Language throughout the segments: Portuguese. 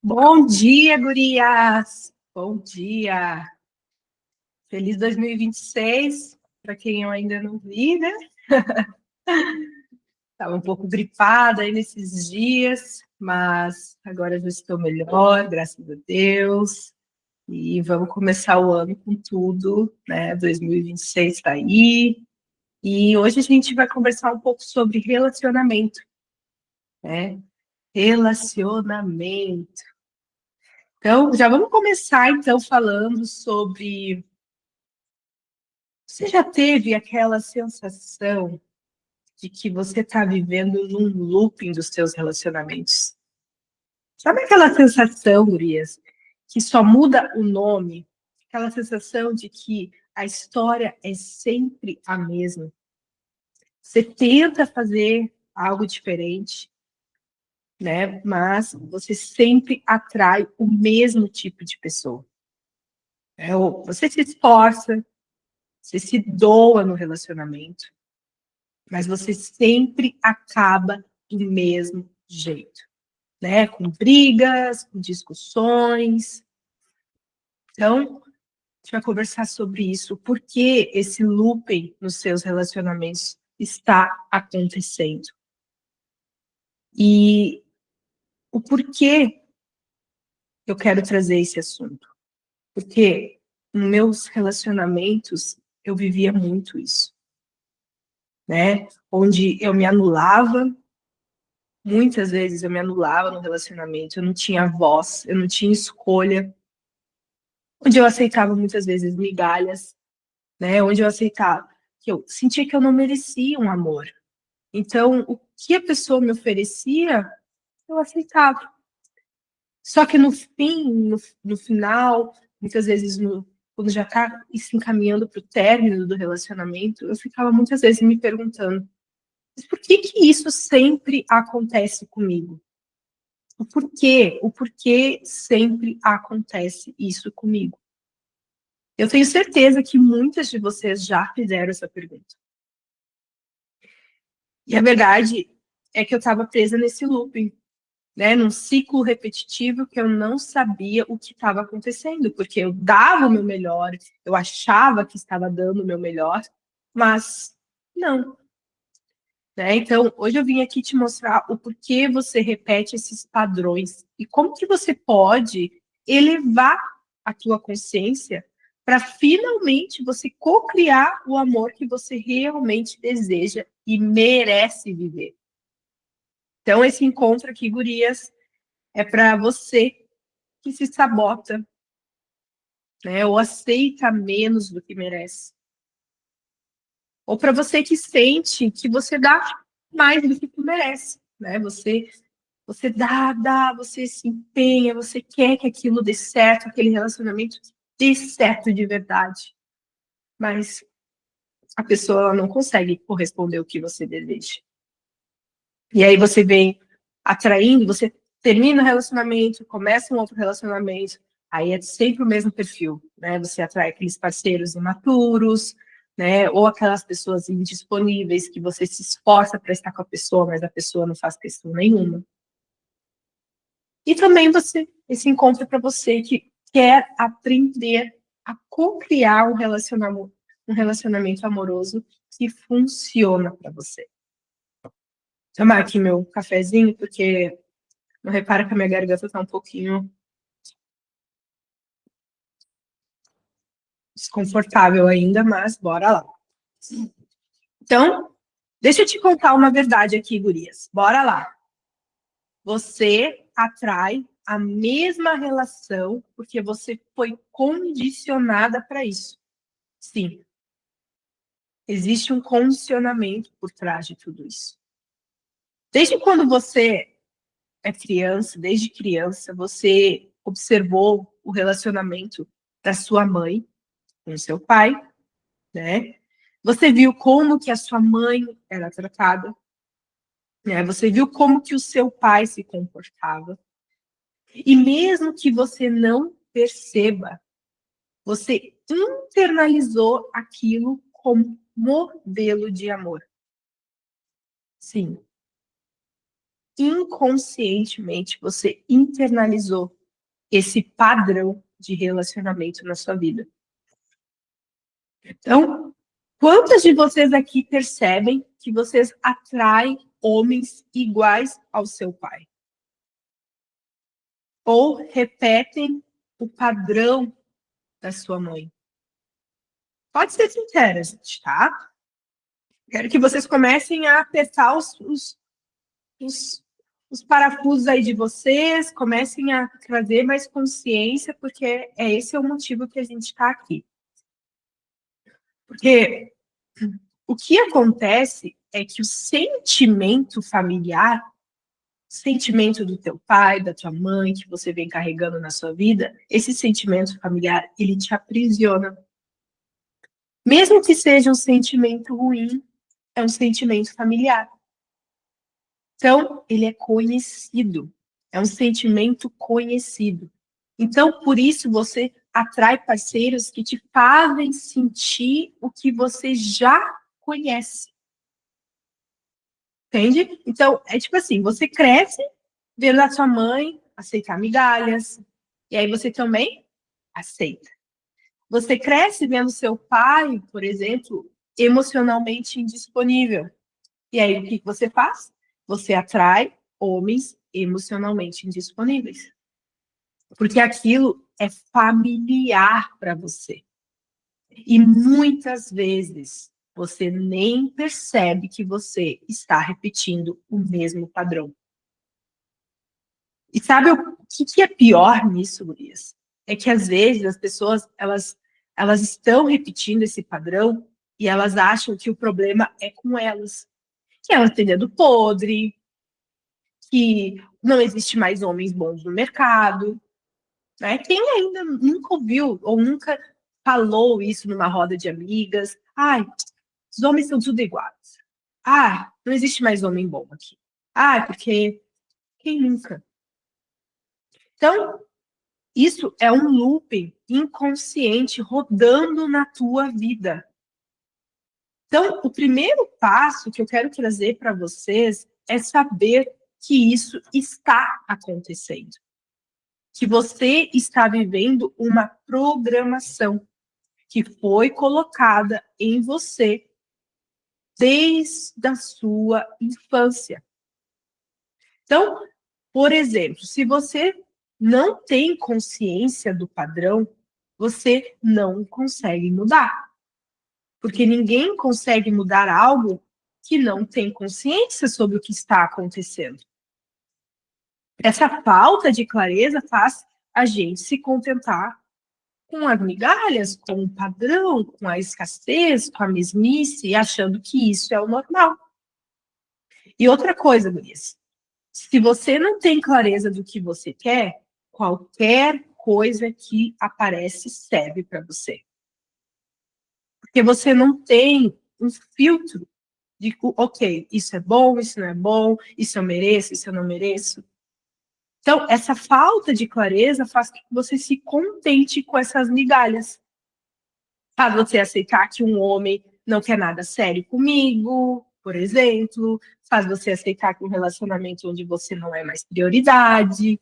Bom dia, gurias! Bom dia! Feliz 2026, para quem eu ainda não vi, né? Estava um pouco gripada aí nesses dias, mas agora já estou melhor, graças a Deus. E vamos começar o ano com tudo, né? 2026 está aí. E hoje a gente vai conversar um pouco sobre relacionamento, né? Relacionamento. Então, já vamos começar então falando sobre. Você já teve aquela sensação de que você está vivendo num looping dos seus relacionamentos? Sabe aquela sensação, gurias, que só muda o nome? Aquela sensação de que a história é sempre a mesma. Você tenta fazer algo diferente, né? Mas você sempre atrai o mesmo tipo de pessoa. Você se esforça, você se doa no relacionamento, mas você sempre acaba do mesmo jeito, né? Com brigas, com discussões. Então, a gente vai conversar sobre isso. Por que esse looping nos seus relacionamentos está acontecendo? E o porquê eu quero trazer esse assunto? Porque nos meus relacionamentos eu vivia muito isso, né? Onde eu me anulava. Muitas vezes eu me anulava no relacionamento, eu não tinha voz, eu não tinha escolha, onde eu aceitava muitas vezes migalhas, né? Onde eu aceitava que eu sentia que eu não merecia um amor. Então, o que a pessoa me oferecia, eu aceitava. Só que no fim, no final, muitas vezes quando já está se encaminhando para o término do relacionamento, eu ficava muitas vezes me perguntando, mas por que que isso sempre acontece comigo? O porquê sempre acontece isso comigo? Eu tenho certeza que muitas de vocês já fizeram essa pergunta. E a verdade é que eu estava presa nesse looping, né? Num ciclo repetitivo que eu não sabia o que estava acontecendo, porque eu dava o meu melhor, eu achava que estava dando o meu melhor, mas não. Né? Então, hoje eu vim aqui te mostrar o porquê você repete esses padrões e como que você pode elevar a tua consciência para finalmente você co-criar o amor que você realmente deseja e merece viver. Então, esse encontro aqui, gurias, é para você que se sabota, né? Ou aceita menos do que merece. Ou para você que sente que você dá mais do que tu merece, né? Você dá, você se empenha, você quer que aquilo dê certo, aquele relacionamento dê certo de verdade. Mas a pessoa ela não consegue corresponder ao que você deseja. E aí você vem atraindo, você termina o relacionamento, começa um outro relacionamento, aí é sempre o mesmo perfil, né? Você atrai aqueles parceiros imaturos, né? Ou aquelas pessoas indisponíveis que você se esforça para estar com a pessoa, mas a pessoa não faz questão nenhuma. E também esse encontro é para você que quer aprender a co-criar um relacionamento amoroso que funciona para você. Vou tomar aqui meu cafezinho, porque não repara que a minha garganta está um pouquinho desconfortável ainda, mas bora lá. Então, deixa eu te contar uma verdade aqui, gurias. Bora lá. Você atrai a mesma relação porque você foi condicionada para isso. Sim, existe um condicionamento por trás de tudo isso. Desde quando você é criança, desde criança, você observou o relacionamento da sua mãe com o seu pai, né? Você viu como que a sua mãe era tratada, né? Você viu como que o seu pai se comportava. E mesmo que você não perceba, você internalizou aquilo como modelo de amor. Sim. Inconscientemente, você internalizou esse padrão de relacionamento na sua vida. Então, quantas de vocês aqui percebem que vocês atraem homens iguais ao seu pai? Ou repetem o padrão da sua mãe? Pode ser sincera, gente, tá? Quero que vocês comecem a apertar os parafusos aí de vocês, comecem a trazer mais consciência, porque esse é o motivo que a gente está aqui. Porque o que acontece é que o sentimento familiar, o sentimento do teu pai, da tua mãe, que você vem carregando na sua vida, esse sentimento familiar, ele te aprisiona. Mesmo que seja um sentimento ruim, é um sentimento familiar. Então, ele é conhecido. É um sentimento conhecido. Então, por isso, você atrai parceiros que te fazem sentir o que você já conhece. Entende? Então, é tipo assim, você cresce vendo a sua mãe aceitar migalhas, e aí você também aceita. Você cresce vendo seu pai, por exemplo, emocionalmente indisponível. E aí, o que você faz? Você atrai homens emocionalmente indisponíveis. Porque aquilo é familiar para você. E muitas vezes você nem percebe que você está repetindo o mesmo padrão. E sabe o que é pior nisso, gurias? É que às vezes as pessoas, elas estão repetindo esse padrão e elas acham que o problema é com elas. Que elas têm dedo podre, que não existe mais homens bons no mercado. Né? Quem ainda nunca ouviu ou nunca falou isso numa roda de amigas? Ai, os homens são tudo iguais. Ah, não existe mais homem bom aqui. Ah, porque quem nunca? Então, isso é um looping inconsciente rodando na tua vida. Então, o primeiro passo que eu quero trazer para vocês é saber que isso está acontecendo. Que você está vivendo uma programação que foi colocada em você desde a sua infância. Então, por exemplo, se você não tem consciência do padrão, você não consegue mudar. Porque ninguém consegue mudar algo que não tem consciência sobre o que está acontecendo. Essa falta de clareza faz a gente se contentar com as migalhas, com o padrão, com a escassez, com a mesmice, achando que isso é o normal. E outra coisa, gurias, se você não tem clareza do que você quer, qualquer coisa que aparece serve para você. Porque você não tem um filtro de, ok, isso é bom, isso não é bom, isso eu mereço, isso eu não mereço. Então, essa falta de clareza faz que você se contente com essas migalhas. Faz você aceitar que um homem não quer nada sério comigo, por exemplo. Faz você aceitar que um relacionamento onde você não é mais prioridade.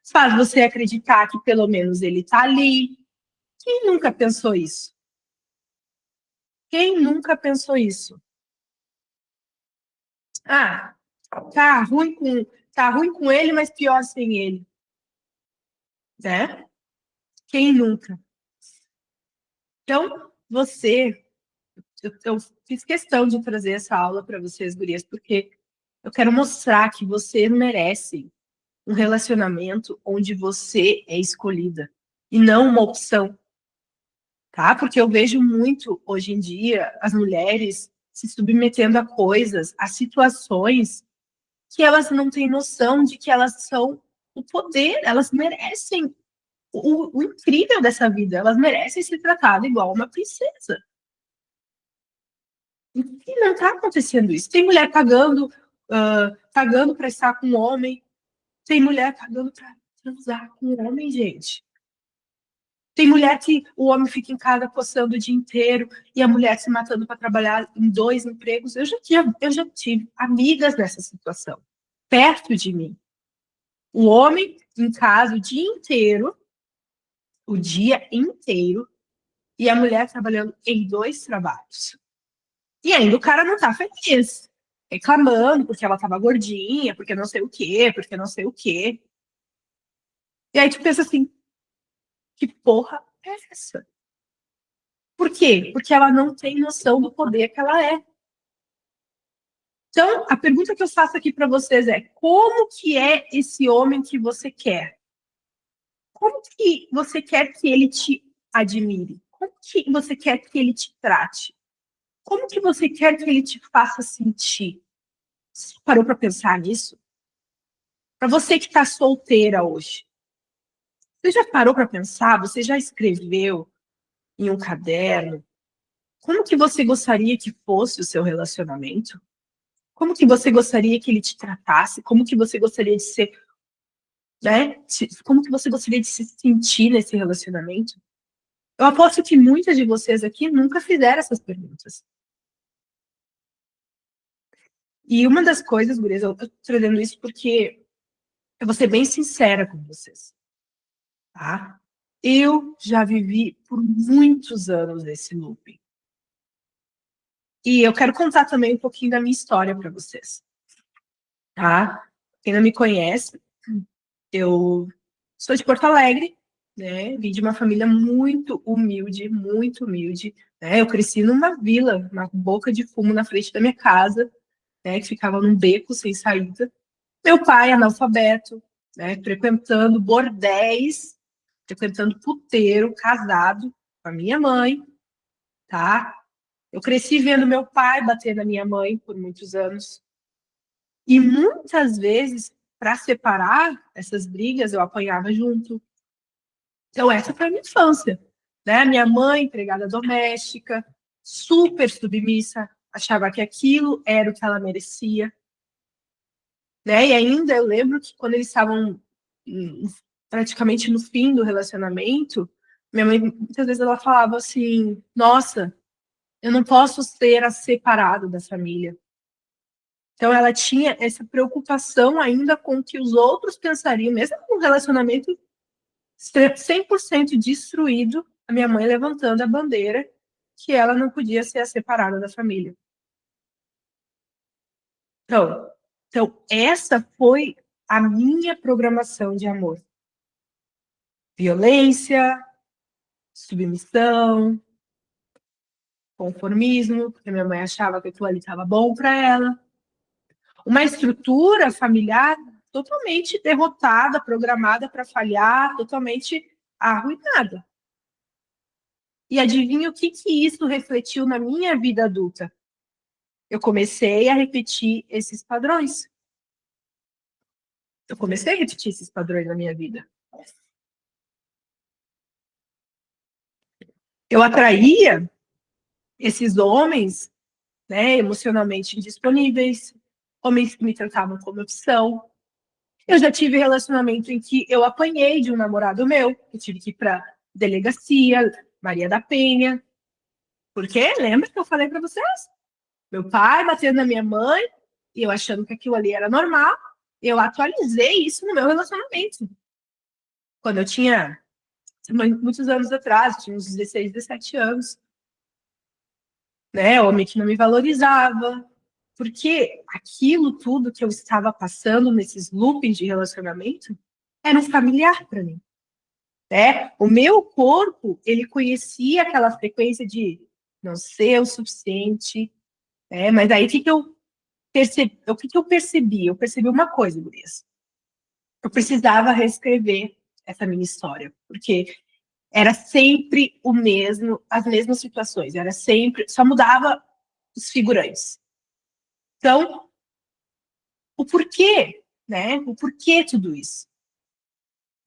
Faz você acreditar que pelo menos ele tá ali. Quem nunca pensou isso? Quem nunca pensou isso? Ah, tá ruim com ele, mas pior sem ele. Né? Quem nunca? Então, eu fiz questão de trazer essa aula para vocês, gurias, porque eu quero mostrar que você merece um relacionamento onde você é escolhida e não uma opção, tá? Porque eu vejo muito hoje em dia as mulheres se submetendo a coisas, a situações que elas não têm noção de que elas são o poder, elas merecem o incrível dessa vida, elas merecem ser tratadas igual uma princesa. E não está acontecendo isso. Tem mulher pagando para estar com um homem, tem mulher pagando para transar com um homem, gente. Tem mulher que o homem fica em casa coçando o dia inteiro e a mulher se matando para trabalhar em 2 empregos. Eu já tive amigas nessa situação, perto de mim. O homem em casa o dia inteiro, e a mulher trabalhando em 2 trabalhos. E ainda o cara não tá feliz, reclamando porque ela tava gordinha, porque não sei o quê, porque não sei o quê. E aí tu pensa assim, que porra é essa? Por quê? Porque ela não tem noção do poder que ela é. Então, a pergunta que eu faço aqui para vocês é: como que é esse homem que você quer? Como que você quer que ele te admire? Como que você quer que ele te trate? Como que você quer que ele te faça sentir? Você parou para pensar nisso? Para você que está solteira hoje, você já parou para pensar? Você já escreveu em um caderno como que você gostaria que fosse o seu relacionamento? Como que você gostaria que ele te tratasse? Como que você gostaria de ser, né? Como que você gostaria de se sentir nesse relacionamento? Eu aposto que muitas de vocês aqui nunca fizeram essas perguntas. E uma das coisas, gurias, eu tô trazendo isso porque eu vou ser bem sincera com vocês, tá? Eu já vivi por muitos anos esse looping. E eu quero contar também um pouquinho da minha história para vocês, tá? Quem não me conhece, eu sou de Porto Alegre, né? Vim de uma família muito humilde, né? Eu cresci numa vila, uma boca de fumo na frente da minha casa, né? Que ficava num beco sem saída. Meu pai, analfabeto, né? Frequentando bordéis, frequentando puteiro, casado com a minha mãe, tá? Eu cresci vendo meu pai bater na minha mãe por muitos anos. E muitas vezes, para separar essas brigas, eu apanhava junto. Então, essa foi a minha infância. Né? Minha mãe, empregada doméstica, super submissa, achava que aquilo era o que ela merecia. Né? E ainda eu lembro que quando eles estavam praticamente no fim do relacionamento, minha mãe, muitas vezes, ela falava assim: Nossa, eu não posso ser a separado da família. Então, ela tinha essa preocupação ainda com o que os outros pensariam, mesmo com um relacionamento 100% destruído, a minha mãe levantando a bandeira que ela não podia ser a separada da família. Então, essa foi a minha programação de amor. Violência, submissão, conformismo, porque minha mãe achava que aquilo ali estava bom para ela. Uma estrutura familiar totalmente derrotada, programada para falhar, totalmente arruinada. E adivinha o que isso refletiu na minha vida adulta? Eu comecei a repetir esses padrões. Eu comecei a repetir esses padrões na minha vida. Eu atraía esses homens, né, emocionalmente indisponíveis, homens que me tratavam como opção. Eu já tive relacionamento em que eu apanhei de um namorado meu, eu tive que ir para delegacia, Maria da Penha. Porque lembra que eu falei para vocês? Meu pai batendo na minha mãe e eu achando que aquilo ali era normal. Eu atualizei isso no meu relacionamento. Quando eu tinha muitos anos atrás, tinha uns 16, 17 anos. Né? Homem que não me valorizava. Porque aquilo tudo que eu estava passando nesses loopings de relacionamento era um familiar para mim. Né? O meu corpo, ele conhecia aquela frequência de não ser o suficiente. Né? Mas aí o que eu percebi? O que eu percebi? Eu percebi uma coisa, Gurias. Eu precisava reescrever essa minha história. Porque era sempre o mesmo, as mesmas situações, era sempre, só mudava os figurantes. Então, o porquê, né? O porquê tudo isso?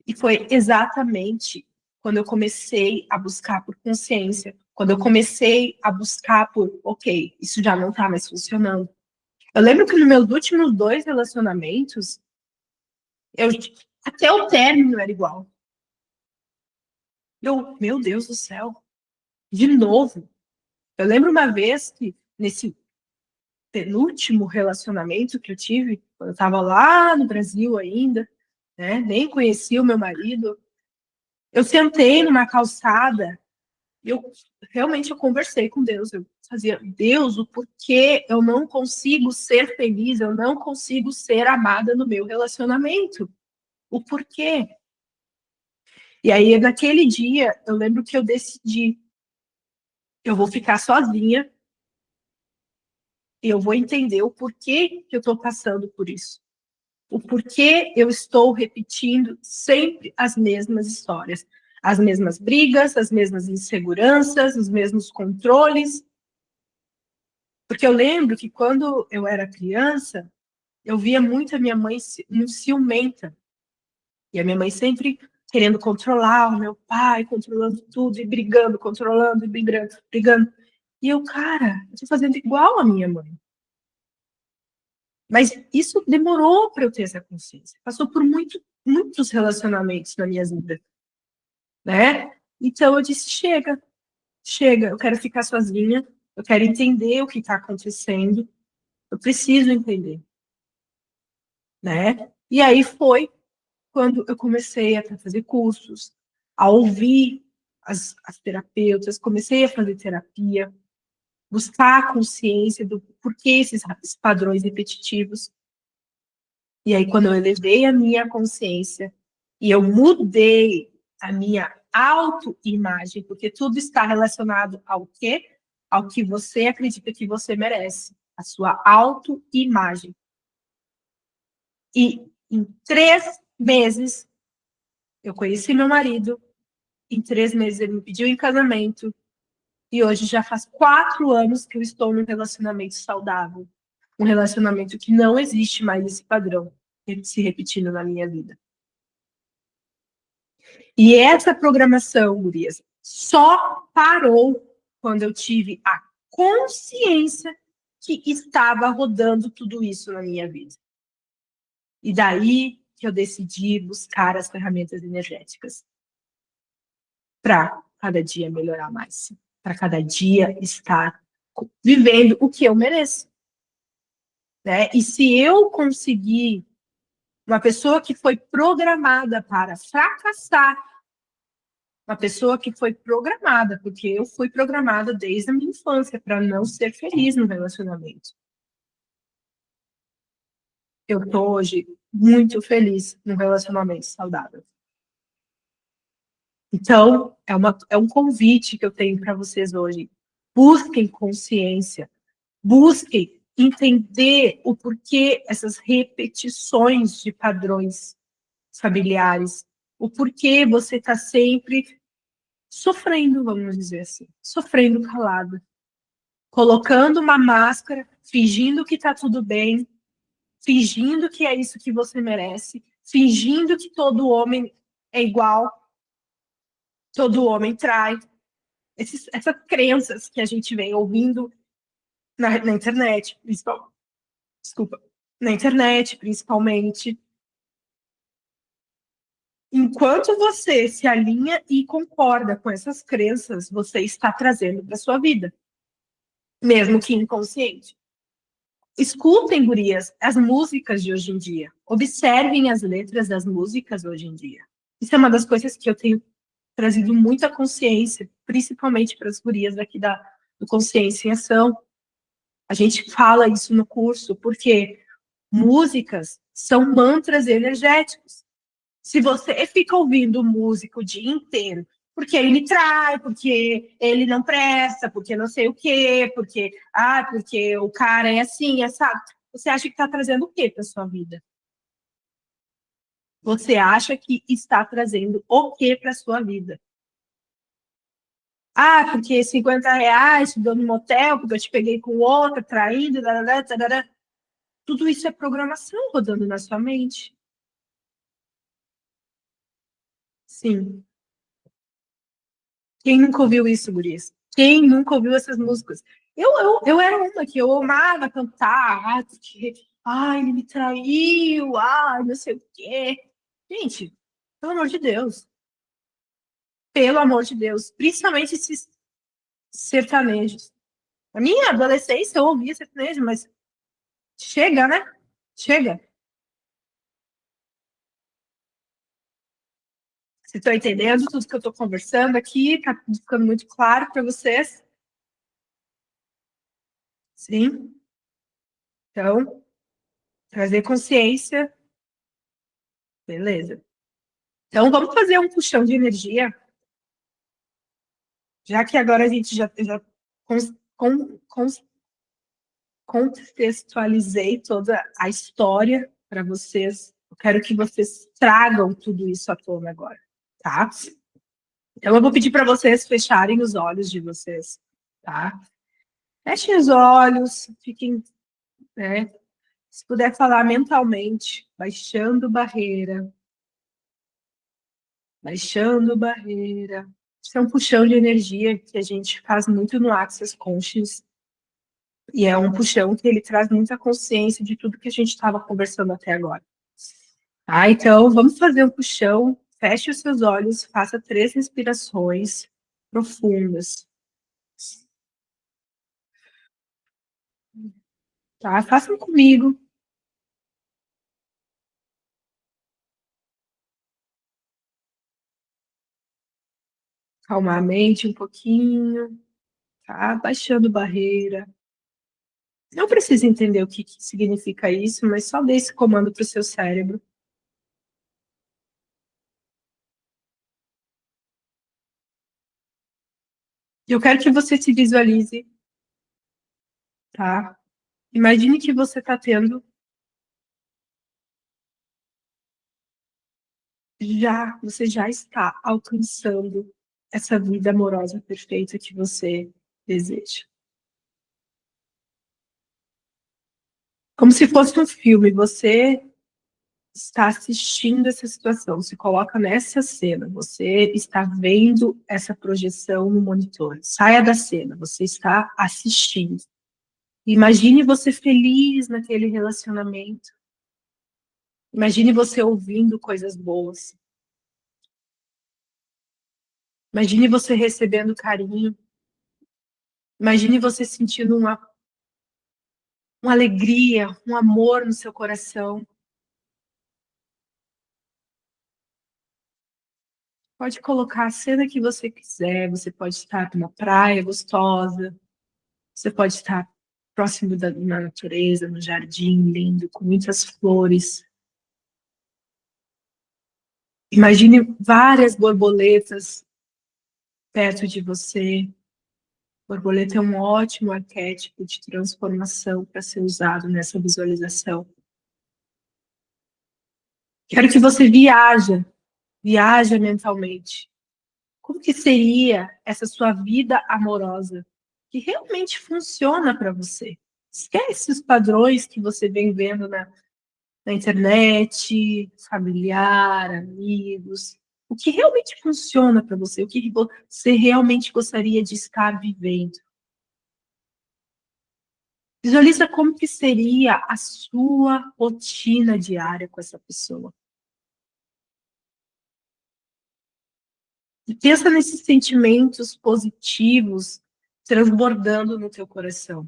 E foi exatamente quando eu comecei a buscar por consciência, quando eu comecei a buscar por, ok, isso já não tá mais funcionando. Eu lembro que nos meus últimos 2 relacionamentos, até o término era igual. Meu Deus do céu, de novo. Eu lembro uma vez que, nesse penúltimo relacionamento que eu tive, quando eu estava lá no Brasil ainda, né? Nem conhecia o meu marido. Eu sentei numa calçada e eu conversei com Deus. Eu fazia, Deus, o porquê eu não consigo ser feliz, eu não consigo ser amada no meu relacionamento. O porquê? E aí, naquele dia, eu lembro que eu decidi, eu vou ficar sozinha e eu vou entender o porquê que eu estou passando por isso. O porquê eu estou repetindo sempre as mesmas histórias. As mesmas brigas, as mesmas inseguranças, os mesmos controles. Porque eu lembro que quando eu era criança, eu via muito a minha mãe muito ciumenta. E a minha mãe sempre querendo controlar o meu pai, controlando tudo e brigando, controlando e brigando, brigando. E eu, cara, eu tô fazendo igual a minha mãe. Mas isso demorou para eu ter essa consciência. Passou por muitos relacionamentos na minha vida, né? Então eu disse, chega, eu quero ficar sozinha, eu quero entender o que está acontecendo, eu preciso entender, né? E aí foi quando eu comecei a fazer cursos, a ouvir as terapeutas, comecei a fazer terapia, buscar a consciência do porquê esses padrões repetitivos. E aí, quando eu elevei a minha consciência e eu mudei a minha autoimagem, porque tudo está relacionado ao quê? Ao que você acredita que você merece, a sua autoimagem. E em 3 meses, eu conheci meu marido, em 3 meses ele me pediu em casamento, e hoje já faz 4 anos que eu estou num relacionamento saudável. Um relacionamento que não existe mais esse padrão se repetindo na minha vida. E essa programação, gurias, só parou quando eu tive a consciência que estava rodando tudo isso na minha vida. E daí que eu decidi buscar as ferramentas energéticas para cada dia melhorar mais, para cada dia estar vivendo o que eu mereço, né? E se eu conseguir, uma pessoa que foi programada para fracassar, uma pessoa que foi programada, porque eu fui programada desde a minha infância para não ser feliz no relacionamento. Eu estou hoje muito feliz num relacionamento saudável. Então, é um convite que eu tenho para vocês hoje. Busquem consciência, busquem entender o porquê essas repetições de padrões familiares, o porquê você está sempre sofrendo, vamos dizer assim, sofrendo calado, colocando uma máscara, fingindo que está tudo bem, fingindo que é isso que você merece, fingindo que todo homem é igual, todo homem trai. Essas crenças que a gente vem ouvindo na internet, desculpa, na internet, principalmente. Enquanto você se alinha e concorda com essas crenças, você está trazendo para sua vida, mesmo que inconsciente. Escutem, gurias, as músicas de hoje em dia. Observem as letras das músicas hoje em dia. Isso é uma das coisas que eu tenho trazido muita consciência, principalmente para as gurias aqui do Consciência em Ação. A gente fala isso no curso, porque músicas são mantras energéticos. Se você fica ouvindo música o dia inteiro, porque ele me trai, porque ele não presta, porque não sei o quê, porque o cara é assim, é sabe? Você acha que está trazendo o quê para sua vida? Você acha que está trazendo o quê para sua vida? Ah, porque R$ 50 te dou no motel, porque eu te peguei com outra, traindo, tarará, tarará. Tudo isso é programação rodando na sua mente. Sim. Quem nunca ouviu isso, gurias? Quem nunca ouviu essas músicas? Eu era uma que eu amava cantar, porque, ai, ele me traiu, ai, não sei o quê. Gente, pelo amor de Deus. Pelo amor de Deus. Principalmente esses sertanejos. Na minha adolescência eu ouvia sertanejo, mas chega, né? Chega. Vocês estão entendendo tudo que eu estou conversando aqui? Está ficando muito claro para vocês? Sim? Então, trazer consciência. Beleza. Então, vamos fazer um puxão de energia, já que agora a gente já contextualizei toda a história para vocês. Eu quero que vocês tragam tudo isso à tona agora, tá? Então, eu vou pedir para vocês fecharem os olhos de vocês, tá? Fechem os olhos, fiquem, né? Se puder falar mentalmente, baixando barreira, baixando barreira. Isso é um puxão de energia que a gente faz muito no Access Conscious. E é um puxão que ele traz muita consciência de tudo que a gente estava conversando até agora. Tá? Então, vamos fazer um puxão. Feche os seus olhos, faça 3 respirações profundas. Tá? Façam comigo. Calmar a mente um pouquinho, tá? Baixando barreira. Não precisa entender o que significa isso, mas só dê esse comando para o seu cérebro. Eu quero que você se visualize, tá? Imagine que você já está alcançando essa vida amorosa perfeita que você deseja. Como se fosse um filme, você está assistindo essa situação, se coloca nessa cena, você está vendo essa projeção no monitor. Saia da cena, você está assistindo. Imagine você feliz naquele relacionamento. Imagine você ouvindo coisas boas. Imagine você recebendo carinho. Imagine você sentindo uma alegria, um amor no seu coração. Pode colocar a cena que você quiser. Você pode estar numa praia gostosa. Você pode estar próximo na natureza, no jardim lindo, com muitas flores. Imagine várias borboletas perto de você. Borboleta é um ótimo arquétipo de transformação para ser usado nessa visualização. Quero que você viaja mentalmente. Como que seria essa sua vida amorosa que realmente funciona para você? Esquece os padrões que você vem vendo na internet, familiar, amigos. O que realmente funciona para você? O que você realmente gostaria de estar vivendo? Visualiza como que seria a sua rotina diária com essa pessoa. E pensa nesses sentimentos positivos transbordando no teu coração.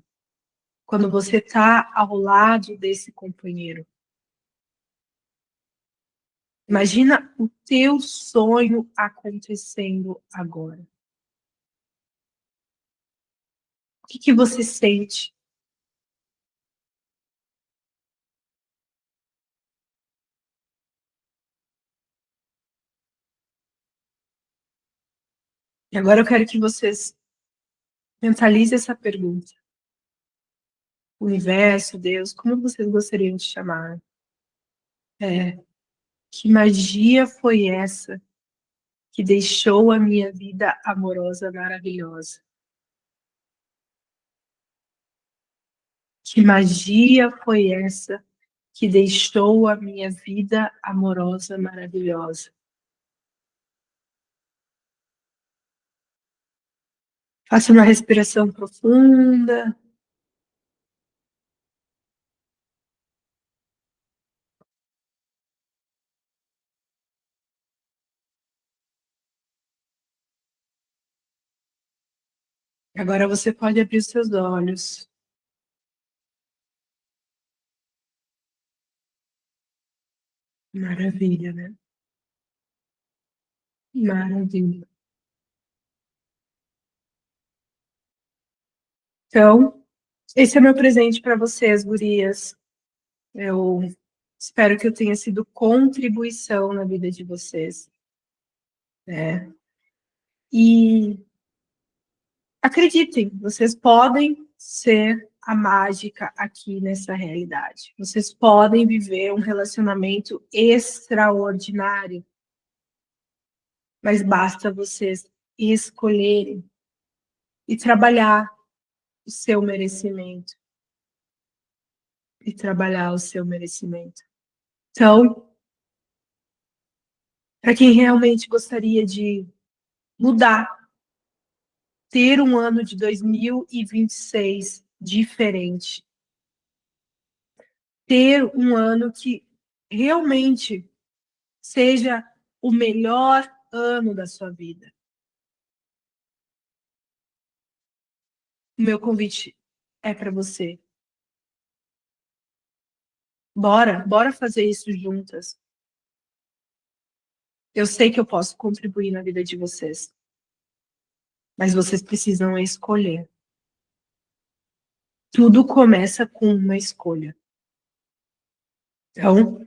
Quando você está ao lado desse companheiro. Imagina o teu sonho acontecendo agora. O que você sente? E agora eu quero que vocês mentalizem essa pergunta. O universo, Deus, como vocês gostariam de chamar? Que magia foi essa que deixou a minha vida amorosa maravilhosa? Que magia foi essa que deixou a minha vida amorosa maravilhosa? Faça uma respiração profunda. Agora você pode abrir os seus olhos. Maravilha, né? Maravilha. Então, esse é meu presente para vocês, gurias. Eu espero que eu tenha sido contribuição na vida de vocês, né? E acreditem, vocês podem ser a mágica aqui nessa realidade. Vocês podem viver um relacionamento extraordinário, mas basta vocês escolherem e trabalhar o seu merecimento. E trabalhar o seu merecimento. Então, para quem realmente gostaria de mudar, ter um ano de 2026 diferente, ter um ano que realmente seja o melhor ano da sua vida. O meu convite é para você. Bora fazer isso juntas. Eu sei que eu posso contribuir na vida de vocês, mas vocês precisam escolher. Tudo começa com uma escolha. Então,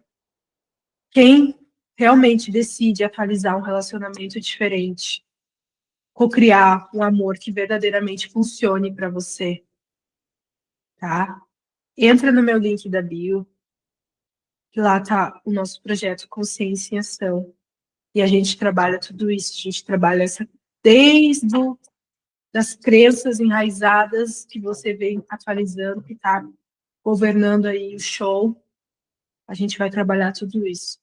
quem realmente decide atualizar um relacionamento diferente, co-criar um amor que verdadeiramente funcione para você, tá? Entra no meu link da bio, que lá tá o nosso projeto Consciência em Ação. E a gente trabalha tudo isso, a gente trabalha desde das crenças enraizadas que você vem atualizando, que tá governando aí o show. A gente vai trabalhar tudo isso.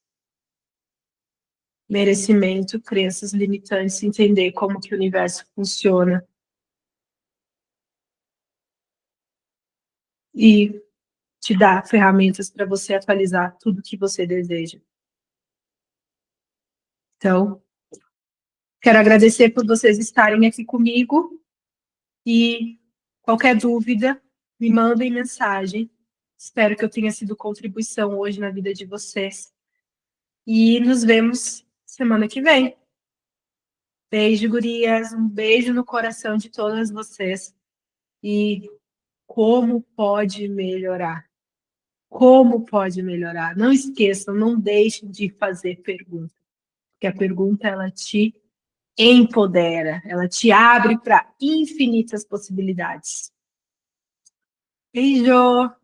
Merecimento, crenças limitantes, entender como que o universo funciona e te dar ferramentas para você atualizar tudo que você deseja. Então, quero agradecer por vocês estarem aqui comigo e qualquer dúvida, me mandem mensagem. Espero que eu tenha sido contribuição hoje na vida de vocês. E nos vemos semana que vem. Beijo, gurias. Um beijo no coração de todas vocês. E como pode melhorar? Como pode melhorar? Não esqueçam, não deixem de fazer perguntas, porque a pergunta ela te empodera, ela te abre para infinitas possibilidades. Beijo!